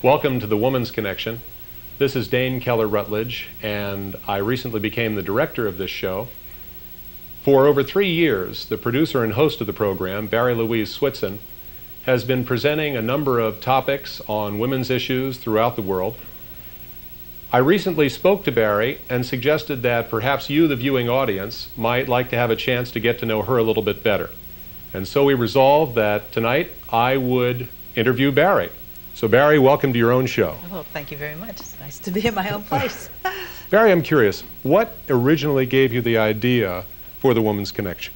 Welcome to the Woman's Connection. This is Dane Keller Rutledge, and I recently became the director of this show. For over 3 years, the producer and host of the program, Barrie-Louise Switzen, has been presenting a number of topics on women's issues throughout the world. I recently spoke to Barrie and suggested that perhaps you, the viewing audience, might like to have a chance to get to know her a little bit better. And so we resolved that tonight I would interview Barrie. So Barrie, welcome to your own show. Well, thank you very much. It's nice to be in my own place. Barrie, I'm curious, what originally gave you the idea for the Woman's Connection?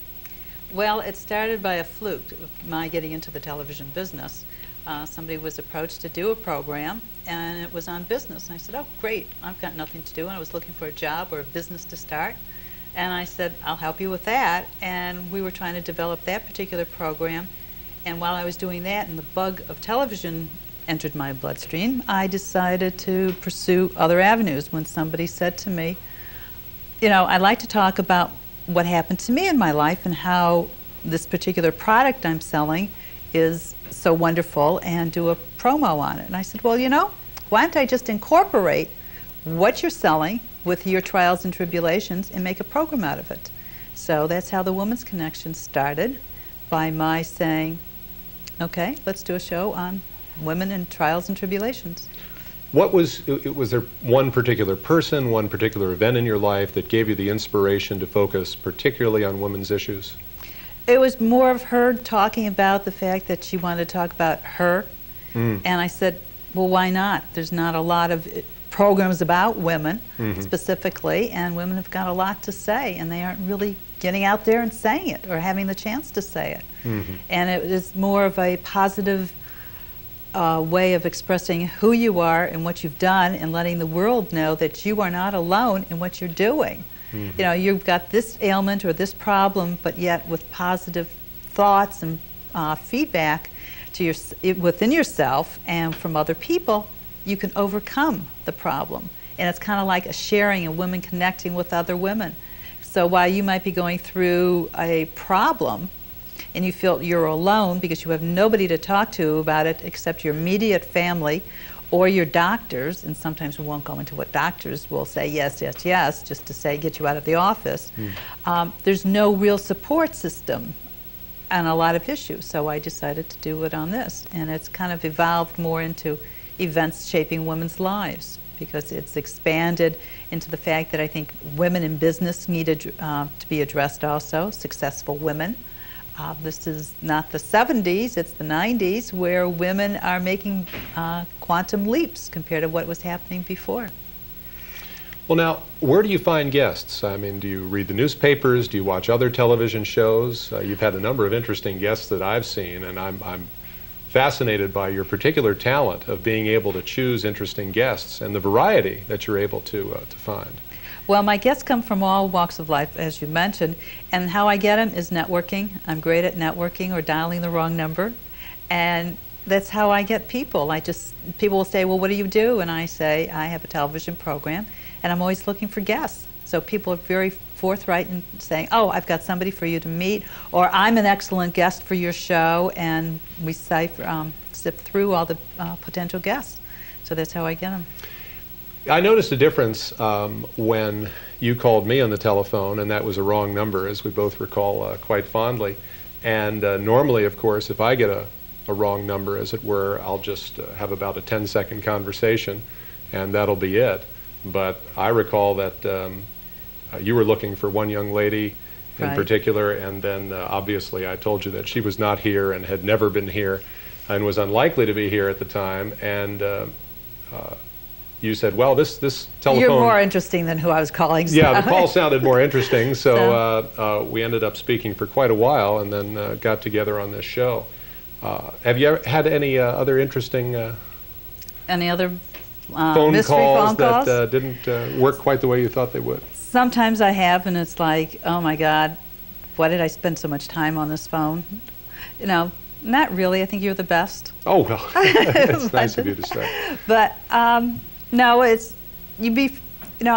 Well, it started by a fluke, my getting into the television business. Somebody was approached to do a program, and it was on business. And I said, oh, great, I've got nothing to do, and I was looking for a job or a business to start. And I said, I'll help you with that. And we were trying to develop that particular program. And while I was doing that, and the bug of television entered my bloodstream, I decided to pursue other avenues. When somebody said to me, you know, I'd like to talk about what happened to me in my life and how this particular product I'm selling is so wonderful, and do a promo on it. And I said, well, you know, why don't I just incorporate what you're selling with your trials and tribulations and make a program out of it? So that's how the Woman's Connection started, by my saying, okay, let's do a show on women and trials and tribulations. Was there one particular person, one particular event in your life that gave you the inspiration to focus particularly on women's issues? It was more of her talking about the fact that she wanted to talk about her. And I said, well, why not? There's not a lot of programs about women specifically, and women have got a lot to say, and they aren't really getting out there and saying it or having the chance to say it. And it is more of a positive way of expressing who you are and what you've done, and letting the world know that you are not alone in what you're doing. You know, you've got this ailment or this problem, but yet with positive thoughts and feedback to within yourself and from other people, you can overcome the problem. And it's kind of like a sharing and women connecting with other women. So while you might be going through a problem and you feel you're alone because you have nobody to talk to about it except your immediate family or your doctors, and sometimes we won't go into what doctors will say, yes, yes, yes, just to say, get you out of the office. There's no real support system on a lot of issues, so I decided to do it on this. And it's kind of evolved more into events shaping women's lives, because it's expanded into the fact that I think women in business needed to be addressed also, successful women. This is not the 70s, it's the 90s, where women are making quantum leaps compared to what was happening before. Well, now, where do you find guests? I mean, do you read the newspapers? Do you watch other television shows? You've had a number of interesting guests that I've seen, and I'm fascinated by your particular talent of being able to choose interesting guests and the variety that you're able to find. Well, my guests come from all walks of life, as you mentioned, and how I get them is networking. I'm great at networking or dialing the wrong number, and that's how I get people. People will say, well, what do you do? And I say, I have a television program, and I'm always looking for guests. So people are very forthright in saying, oh, I've got somebody for you to meet, or I'm an excellent guest for your show, and we sift through all the potential guests. So that's how I get them. I noticed a difference when you called me on the telephone, and that was a wrong number, as we both recall quite fondly. And normally, of course, if I get a wrong number, as it were, I'll just have about a 10-second conversation, and that'll be it. But I recall that you were looking for one young lady in particular, and then obviously I told you that she was not here and had never been here and was unlikely to be here at the time. And you said, well, this telephone... You're more interesting than who I was calling. So. Yeah, the call sounded more interesting, so we ended up speaking for quite a while, and then got together on this show. Have you ever had any other interesting any other phone calls that didn't work quite the way you thought they would? Sometimes I have, and it's like, oh my God, why did I spend so much time on this phone? You know, not really. I think you're the best. Oh, well, that's nice of you to say. But no, it's, you know,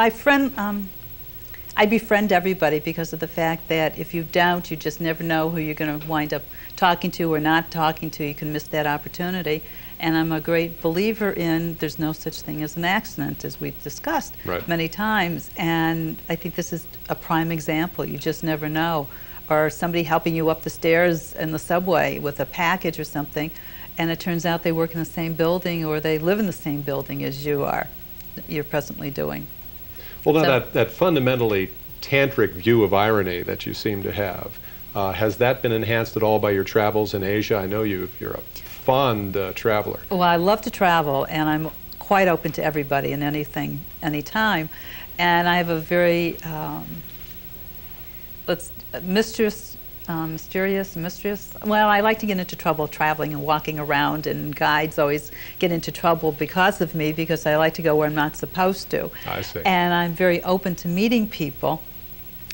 I befriend everybody because of the fact that if you don't, you just never know who you're going to wind up talking to or not talking to. You can miss that opportunity. And I'm a great believer in there's no such thing as an accident, as we've discussed many times. And I think this is a prime example. You just never know. Or somebody helping you up the stairs in the subway with a package or something, and it turns out they work in the same building or they live in the same building as you're presently doing. Well, now that fundamentally tantric view of irony that you seem to have, has that been enhanced at all by your travels in Asia? I know you're a fond traveler. Well, I love to travel, and I'm quite open to everybody and anything, anytime. And I have a very mysterious. Well, I like to get into trouble traveling and walking around, and guides always get into trouble because of me, because I like to go where I'm not supposed to. I see. And I'm very open to meeting people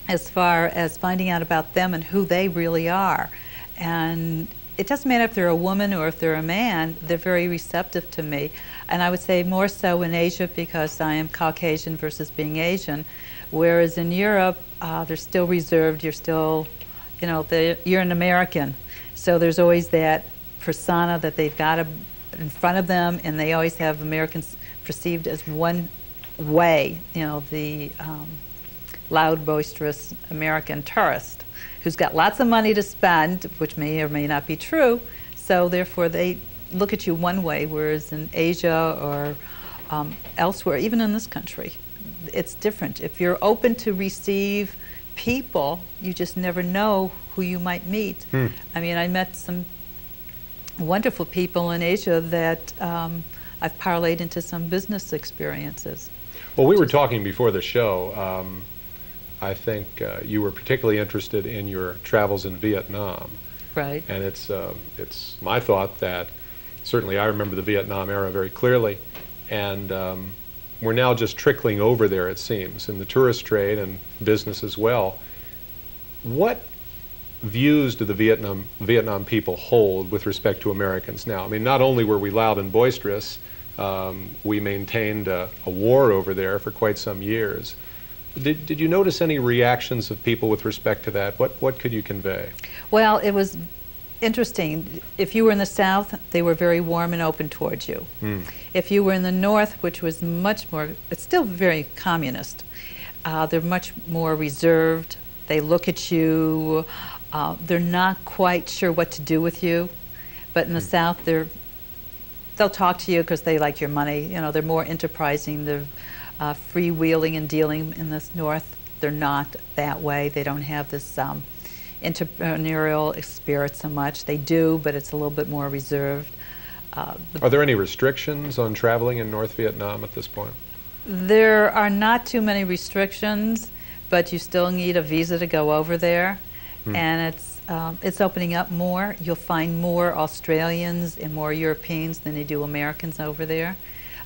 as far as finding out about them and who they really are. And it doesn't matter if they're a woman or if they're a man, they're very receptive to me. And I would say more so in Asia because I am Caucasian versus being Asian, whereas in Europe, they're still reserved, you're still, you know, you're an American. So there's always that persona that they've got in front of them, and they always have Americans perceived as one way, you know, the loud, boisterous American tourist who's got lots of money to spend, which may or may not be true, so therefore they look at you one way, whereas in Asia or elsewhere, even in this country, it's different. If you're open to receive people, you just never know who you might meet. I mean, I met some wonderful people in Asia that I've parlayed into some business experiences. Well, we were talking before the show. I think you were particularly interested in your travels in Vietnam. Right. And it's my thought that certainly I remember the Vietnam era very clearly, and we're now just trickling over there, it seems, in the tourist trade and business as well. What views do the Vietnam people hold with respect to Americans now? I mean, not only were we loud and boisterous, we maintained a war over there for quite some years. Did you notice any reactions of people with respect to that? What could you convey? Well, it was interesting. If you were in the South, they were very warm and open towards you. If you were in the North, which was much more, it's still very communist, they're much more reserved. They look at you, they're not quite sure what to do with you. But in the South, they'll talk to you because they like your money. You know, they're more enterprising. They're freewheeling and dealing. In this North, they're not that way. They don't have this entrepreneurial spirit so much. They do, but it's a little bit more reserved. Are there any restrictions on traveling in North Vietnam at this point? There are not too many restrictions, but you still need a visa to go over there, and it's opening up more. You'll find more Australians and more Europeans than they do Americans over there.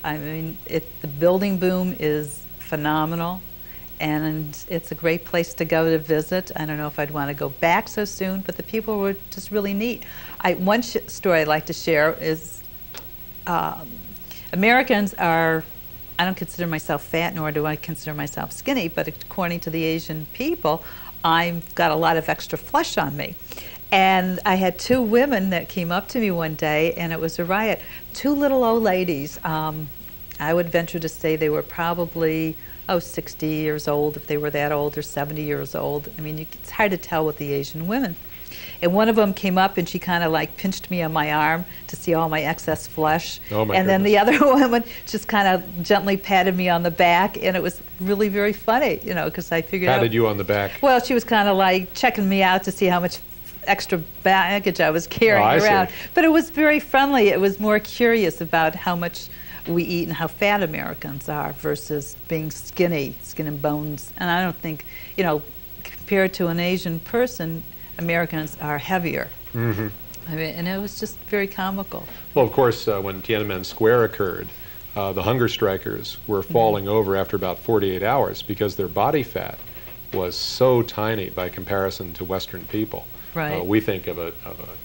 I mean, the building boom is phenomenal, and it's a great place to go to visit. I don't know if I'd want to go back so soon, but the people were just really neat. One story I'd like to share is Americans are, I don't consider myself fat, nor do I consider myself skinny, but according to the Asian people, I've got a lot of extra flesh on me. And I had two women that came up to me one day, and it was a riot. Two little old ladies. I would venture to say they were probably, 60 years old, if they were that old, or 70 years old. I mean, it's hard to tell with the Asian women. And one of them came up and she kind of like pinched me on my arm to see all my excess flesh. Oh my and goodness. Then the other woman just kind of gently patted me on the back, and it was really very funny, you know, because I figured out. Patted you on the back? Well, she was kind of like checking me out to see how much extra baggage I was carrying around. See. But it was very friendly. It was more curious about how much we eat and how fat Americans are versus being skinny, skin and bones. And I don't think, you know, compared to an Asian person, Americans are heavier. I mean, and it was just very comical. Well, of course, when Tiananmen Square occurred, the hunger strikers were falling over after about 48 hours because their body fat was so tiny by comparison to Western people. Right. We think of a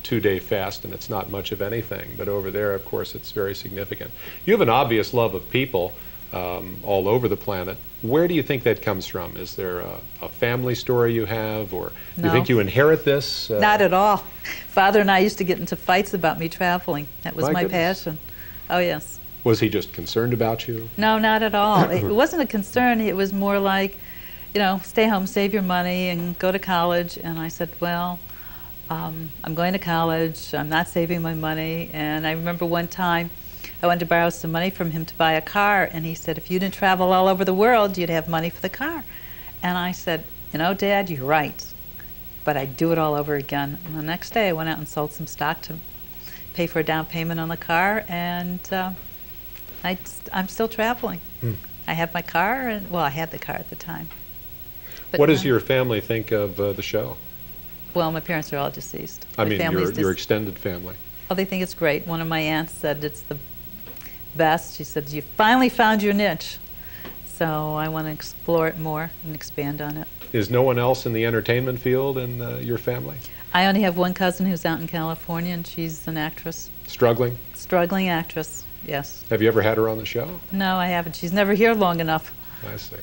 2-day fast and it's not much of anything, but over there, of course, it's very significant. You have an obvious love of people. all over the planet. Where do you think that comes from? Is there a family story you have, or do you think you inherit this? Not at all. Father and I used to get into fights about me traveling. That was my passion. Oh, yes. Was he just concerned about you? No, not at all. It wasn't a concern. It was more like, you know, stay home, save your money, and go to college. And I said, well, I'm going to college. I'm not saving my money. And I remember one time I wanted to borrow some money from him to buy a car, and he said, if you didn't travel all over the world, you'd have money for the car. And I said, you know, Dad, you're right, but I'd do it all over again. And the next day I went out and sold some stock to pay for a down payment on the car, and I'm still traveling. I have my car, and well, I had the car at the time. But what does your family think of the show? Well, my parents are all deceased. I mean, your extended family. Oh, they think it's great. One of my aunts said it's the best. She said, you finally found your niche. So I want to explore it more and expand on it. Is no one else in the entertainment field in your family? I only have one cousin who's out in California, and she's an actress. Struggling? Struggling actress, yes. Have you ever had her on the show? No, I haven't. She's never here long enough. I see.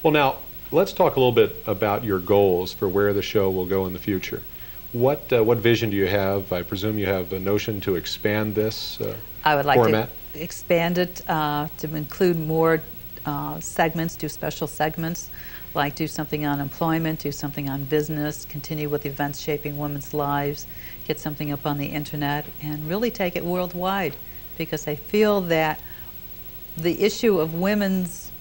Well, now, let's talk a little bit about your goals for where the show will go in the future. What vision do you have? I presume you have a notion to expand this I would like format? To expand it to include more segments, do special segments, like do something on employment, do something on business, continue with events shaping women's lives, get something up on the internet, and really take it worldwide, because I feel that the issue of women's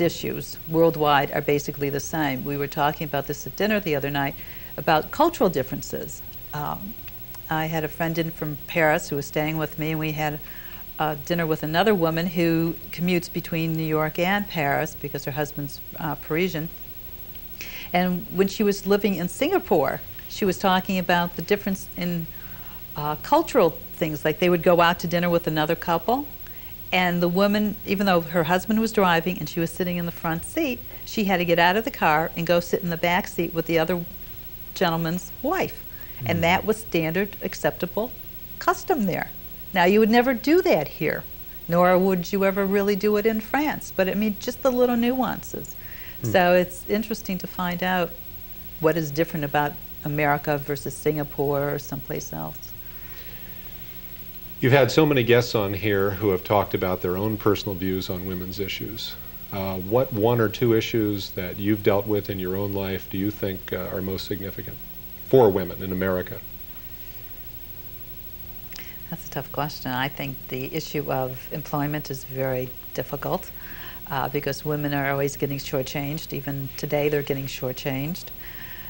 issues worldwide are basically the same. We were talking about this at dinner the other night about cultural differences. I had a friend in from Paris who was staying with me, and we had dinner with another woman who commutes between New York and Paris because her husband's Parisian. And when she was living in Singapore, she was talking about the difference in cultural things, like they would go out to dinner with another couple, and the woman, even though her husband was driving and she was sitting in the front seat, she had to get out of the car and go sit in the back seat with the other gentleman's wife. And that was standard, acceptable custom there. Now, you would never do that here, nor would you ever really do it in France. But I mean, just the little nuances. So it's interesting to find out what is different about America versus Singapore or someplace else. You've had so many guests on here who have talked about their own personal views on women's issues. What one or two issues that you've dealt with in your own life do you think are most significant for women in America? That's a tough question. I think the issue of employment is very difficult because women are always getting shortchanged. Even today, they're getting shortchanged.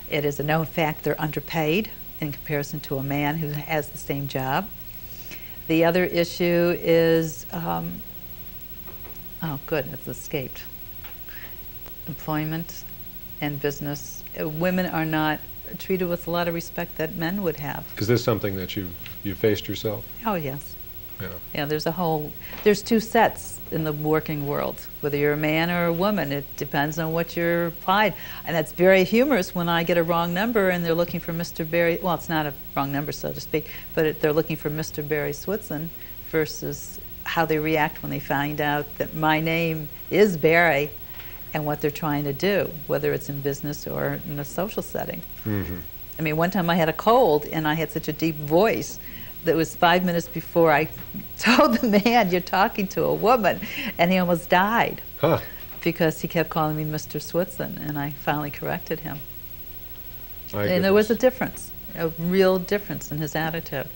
It is a known fact they're underpaid in comparison to a man who has the same job. The other issue is, oh good, it's escaped. Employment and business. Women are not treated with a lot of respect that men would have. Is this something that you've faced yourself? Oh, yes. Yeah. Yeah, there's two sets in the working world, whether you're a man or a woman. It depends on what you're applied. And that's very humorous when I get a wrong number and they're looking for Mr. Barrie, well, it's not a wrong number, so to speak, but they're looking for Mr. Barrie Switzen versus how they react when they find out that my name is Barrie and what they're trying to do, whether it's in business or in a social setting. I mean, one time I had a cold and I had such a deep voice that was 5 minutes before I told the man, you're talking to a woman, and he almost died because he kept calling me Mr. Switzen, and I finally corrected him. And there was a difference, a real difference in his attitude.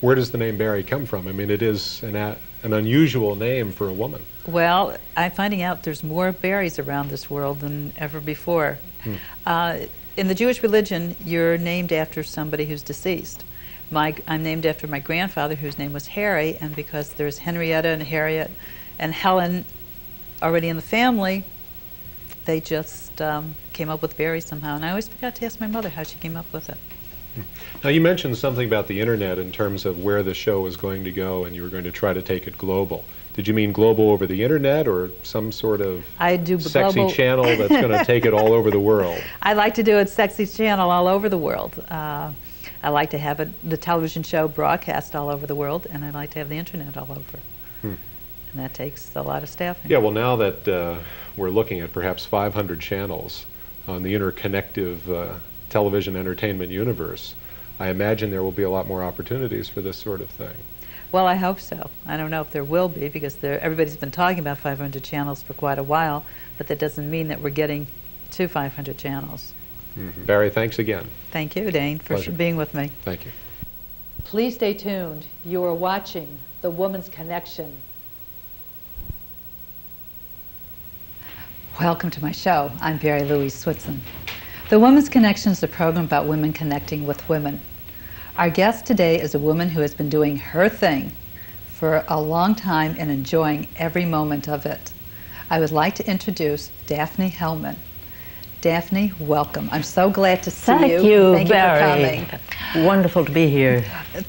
Where does the name Barrie come from? I mean, it is an unusual name for a woman. Well, I'm finding out there's more Barries around this world than ever before. In the Jewish religion, you're named after somebody who's deceased. I'm named after my grandfather, whose name was Harry, and because there's Henrietta and Harriet and Helen already in the family, they just came up with Barrie somehow. And I always forgot to ask my mother how she came up with it. Now, you mentioned something about the internet in terms of where the show was going to go, and you were going to try to take it global. Did you mean global over the internet, or some sort of sexy channel that's going to take it all over the world? I like to do a sexy channel all over the world. I like to have the television show broadcast all over the world, and I like to have the internet all over. and that takes a lot of staffing. Yeah, well, now that we're looking at perhaps 500 channels on the interconnective television entertainment universe, I imagine there will be a lot more opportunities for this sort of thing. Well, I hope so. I don't know if there will be, because everybody's been talking about 500 channels for quite a while, but that doesn't mean that we're getting to 500 channels. Mm-hmm. Barry, thanks again. Thank you, Dane, for Pleasure. being with me. Thank you. Please stay tuned. You are watching The Woman's Connection. Welcome to my show. I'm Barrie-Louise Switzen. The Woman's Connection is a program about women connecting with women. Our guest today is a woman who has been doing her thing for a long time and enjoying every moment of it. I would like to introduce Daphne Hellman. Daphne, welcome. I'm so glad to see you. Thank you, Thank Barry. you for coming. Wonderful to be here.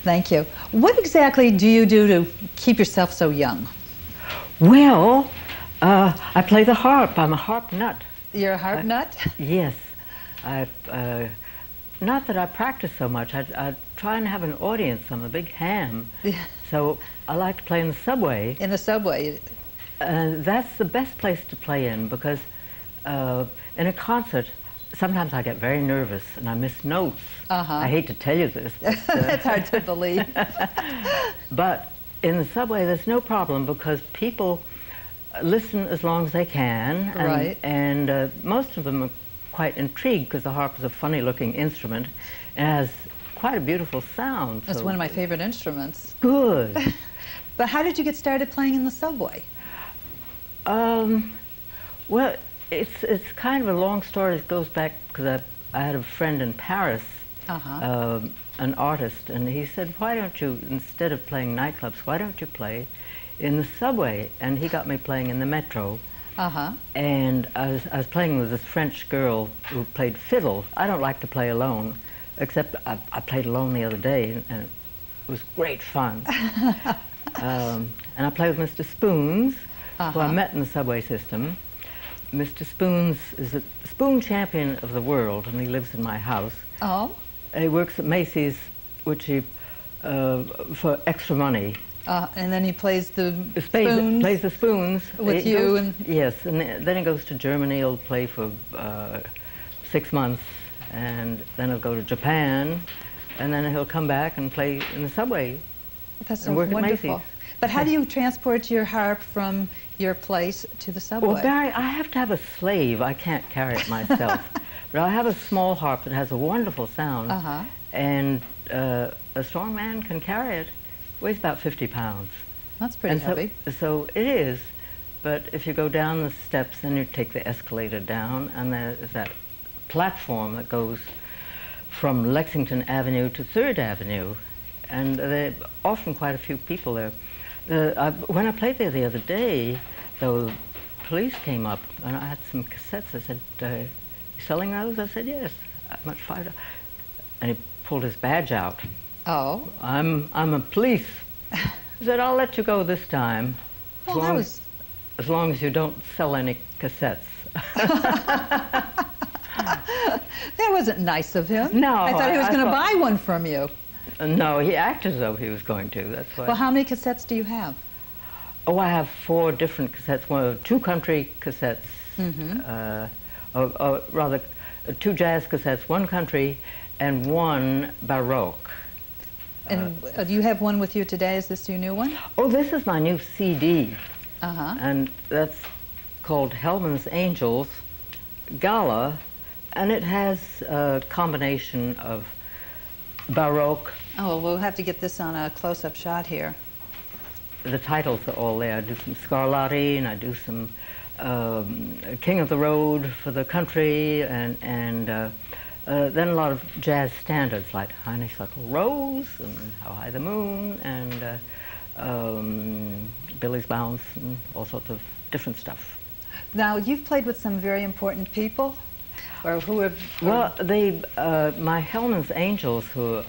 Thank you. What exactly do you do to keep yourself so young? Well, I play the harp. I'm a harp nut. You're a harp nut? Yes. Not that I practice so much. I try and have an audience. I'm a big ham. So I like to play in the subway. In the subway? That's the best place to play in, because in a concert, sometimes I get very nervous and I miss notes. I hate to tell you this. But, That's hard to believe. But in the subway, there's no problem, because people listen as long as they can. And, Right. And most of them are quite intrigued, because the harp is a funny-looking instrument and has quite a beautiful sound. That's so one of my favorite instruments. Good. But how did you get started playing in the subway? Well, it's kind of a long story. It goes back because I had a friend in Paris, an artist, and he said, why don't you, instead of playing nightclubs, why don't you play in the subway? And he got me playing in the metro. And I was playing with this French girl who played fiddle. I don't like to play alone, except I played alone the other day, and it was great fun. And I played with Mr. Spoons, who I met in the subway system. Mr. Spoons is the spoon champion of the world, and he lives in my house. Oh. He works at Macy's, which he, for extra money. And then he plays the spoons? Plays the spoons. With you? And yes, and then he goes to Germany. He'll play for 6 months, and then he'll go to Japan, and then he'll come back and play in the subway. That's so and work wonderful. At Macy's. But how do you transport your harp from your place to the subway? Well, Barry, I have to have a slave. I can't carry it myself. But I have a small harp that has a wonderful sound, and a strong man can carry it. Weighs about 50 pounds. That's pretty heavy. So it is, but if you go down the steps, then you take the escalator down, and there's that platform that goes from Lexington Avenue to 3rd Avenue, and there are often quite a few people there. When I played there the other day, the police came up, and I had some cassettes. I said, you selling those? I said, yes. How much? $5. And he pulled his badge out. Oh. I'm a police. He said, I'll let you go this time, as long as you don't sell any cassettes. That wasn't nice of him. No. I thought he was going to buy one from you. No, he acted as though he was going to. That's why. Well, how many cassettes do you have? Oh, I have 4 different cassettes. 2 country cassettes, or rather 2 jazz cassettes, 1 country, and 1 Baroque. And do you have one with you today? Is this your new one? Oh, this is my new CD. And that's called Hellman's Angels Gala, and it has a combination of Baroque. Oh, well, we'll have to get this on a close-up shot here. The titles are all there. I do some Scarlatti, and I do some King of the Road for the country, and then a lot of jazz standards like Honeysuckle Rose and How High the Moon and Billy's Bounce and all sorts of different stuff. Now, you've played with some very important people, or who have... Well, my Hellman's Angels, who are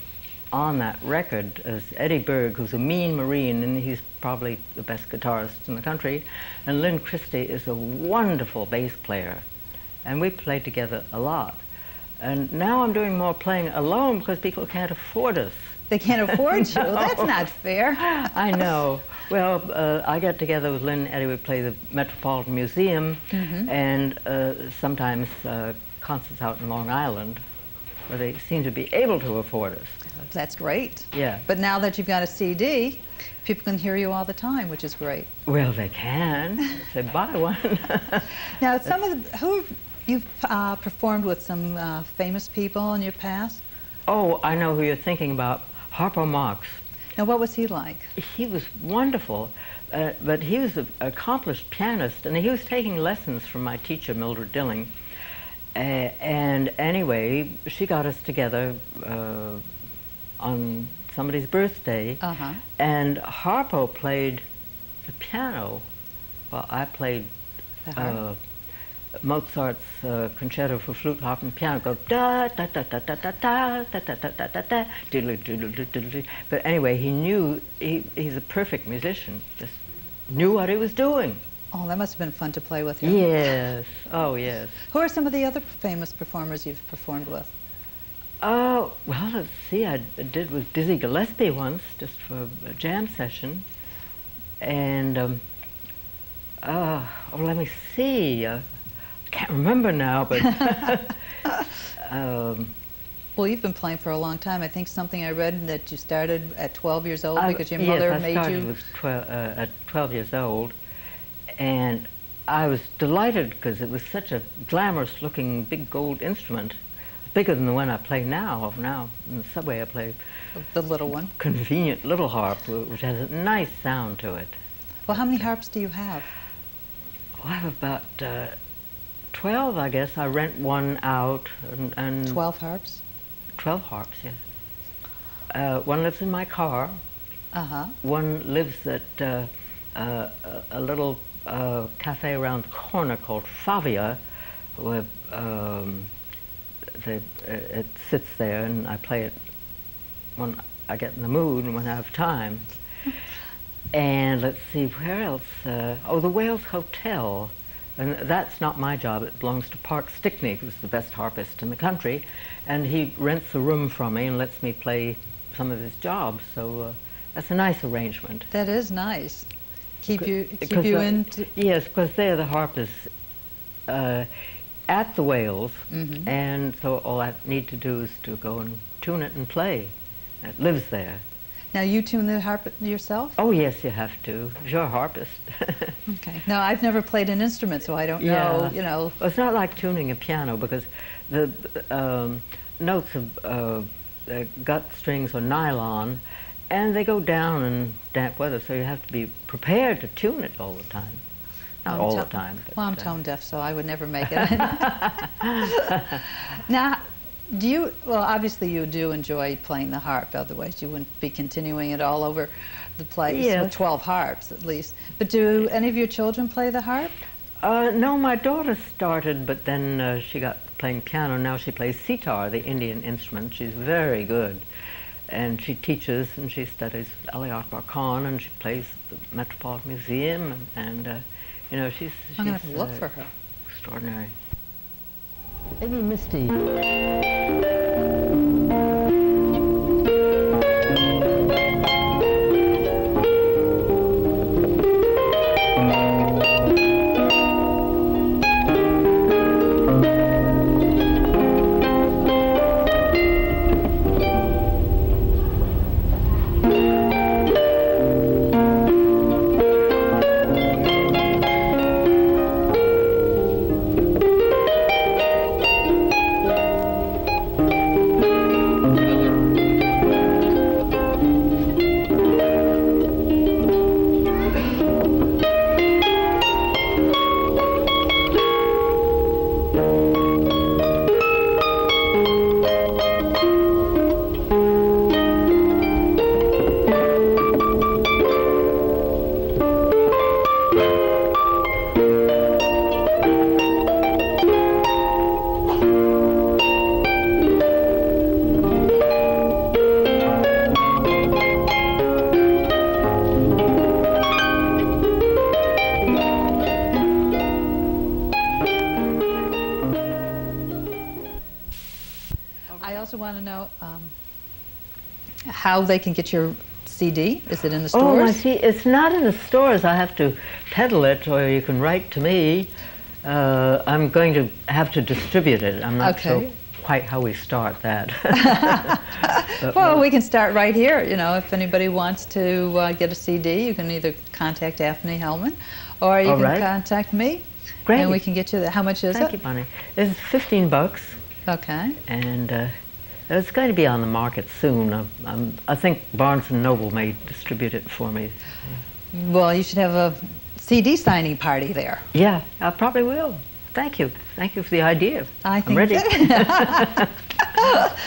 on that record, is Eddie Berg, who's a mean Marine, and he's probably the best guitarist in the country, and Lynn Christie is a wonderful bass player, and we played together a lot. And now I'm doing more playing alone because people can't afford us. They can't afford you. That's not fair. I know. Well, I get together with Lynn and Eddie. We play the Metropolitan Museum, and sometimes concerts out in Long Island, where they seem to be able to afford us. That's great. Yeah. But now that you've got a CD, people can hear you all the time, which is great. Well, they can. Say, buy one. Now, you've performed with some famous people in your past? Oh, I know who you're thinking about. Harpo Marx. Now, what was he like? He was wonderful, but he was an accomplished pianist, and he was taking lessons from my teacher, Mildred Dilling. And anyway, she got us together on somebody's birthday, and Harpo played the piano while I played Mozart's concerto for flute, harp, and piano. Go da da da da da da da da da da da da da diddly diddly diddly. But anyway, he knew he's a perfect musician. Just knew what he was doing. Oh, that must have been fun to play with him. Yes. Oh, yes. Who are some of the other famous performers you've performed with? Well, let's see. I did with Dizzy Gillespie once, just for a jam session, and let me see. Can't remember now, but well, you've been playing for a long time. I think something I read that you started at 12 years old because your mother made you. Yes, I started at 12 years old, and I was delighted because it was such a glamorous-looking big gold instrument, bigger than the one I play now. Now in the subway I play the little one, convenient little harp, which has a nice sound to it. Well, how many harps do you have? Well, I have about 12, I guess. I rent one out. And 12 harps? 12 harps, yes. One lives in my car. One lives at a little cafe around the corner called Favia, where it sits there, and I play it when I get in the mood and when I have time. And let's see, where else? Oh, the Wales Hotel. And that's not my job. It belongs to Park Stickney, who's the best harpist in the country. And he rents a room from me and lets me play some of his jobs. So that's a nice arrangement. That is nice. Keep you in. Yes, because there the harp is at the Wales. And so all I need to do is to go and tune it and play. It lives there. Now, you tune the harp yourself? Oh, yes, you have to. You're a harpist. Okay. Now, I've never played an instrument, so I don't know, you know. Well, it's not like tuning a piano, because the notes have gut strings or nylon, and they go down in damp weather, so you have to be prepared to tune it all the time. Not all the time. But, well, I'm tone deaf, so I would never make it. Now, well, obviously you do enjoy playing the harp, otherwise you wouldn't be continuing it all over the place with 12 harps at least. But do any of your children play the harp? No, my daughter started, but then she got playing piano. Now she plays sitar, the Indian instrument. She's very good. And she teaches and she studies with Ali Akbar Khan, and she plays at the Metropolitan Museum, and you know, she's I'm going to have to look for her. Extraordinary. Maybe Misty. how they can get your CD? Is it in the Oh, stores? I see. It's not in the stores. I have to peddle it, or you can write to me. I'm going to have to distribute it. I'm not sure quite how we start that. Well, we can start right here. You know, if anybody wants to get a CD, you can either contact Daphne Hellman, or you can contact me. Great. And we can get you that. How much is it? Thank you, Bonnie. It's $15. Okay. And it's going to be on the market soon. I think Barnes & Noble may distribute it for me. Well, you should have a CD signing party there. Yeah, I probably will. Thank you. Thank you for the idea. I'm ready.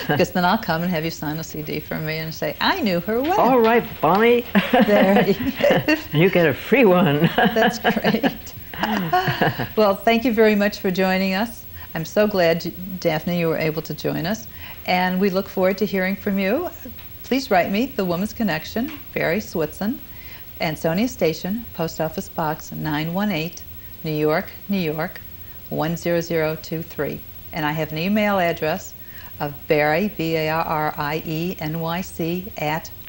Because then I'll come and have you sign a CD for me and say, I knew her well. All right, Bonnie. There you go. You get a free one. That's great. Well, thank you very much for joining us. I'm so glad, Daphne, you were able to join us. And we look forward to hearing from you. Please write me, The Woman's Connection, Barrie-Louise Switzen, Ansonia Station, Post Office Box 918, New York, New York, 10023. And I have an email address of Barrie, BARRIENYC,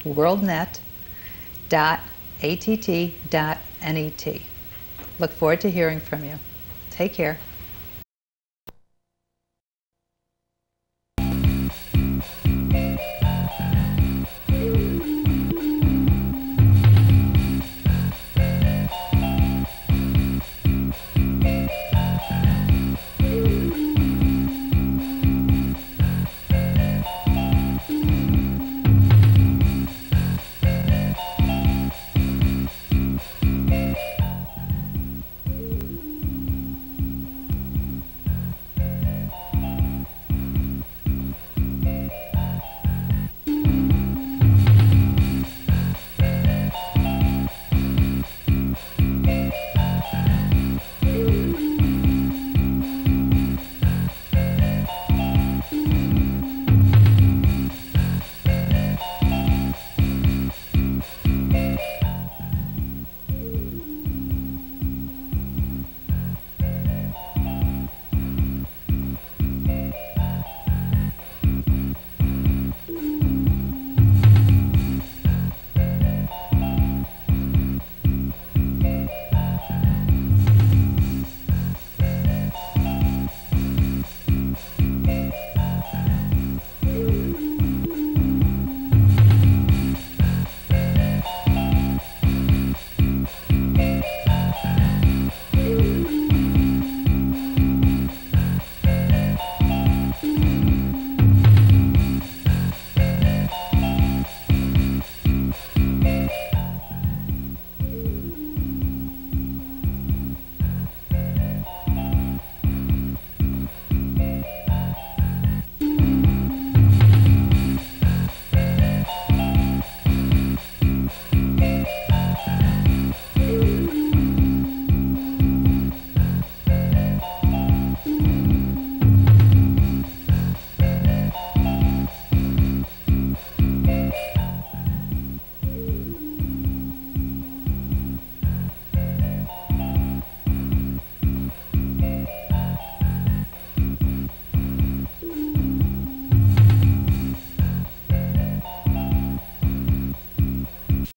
@worldnet.att.net. Look forward to hearing from you. Take care.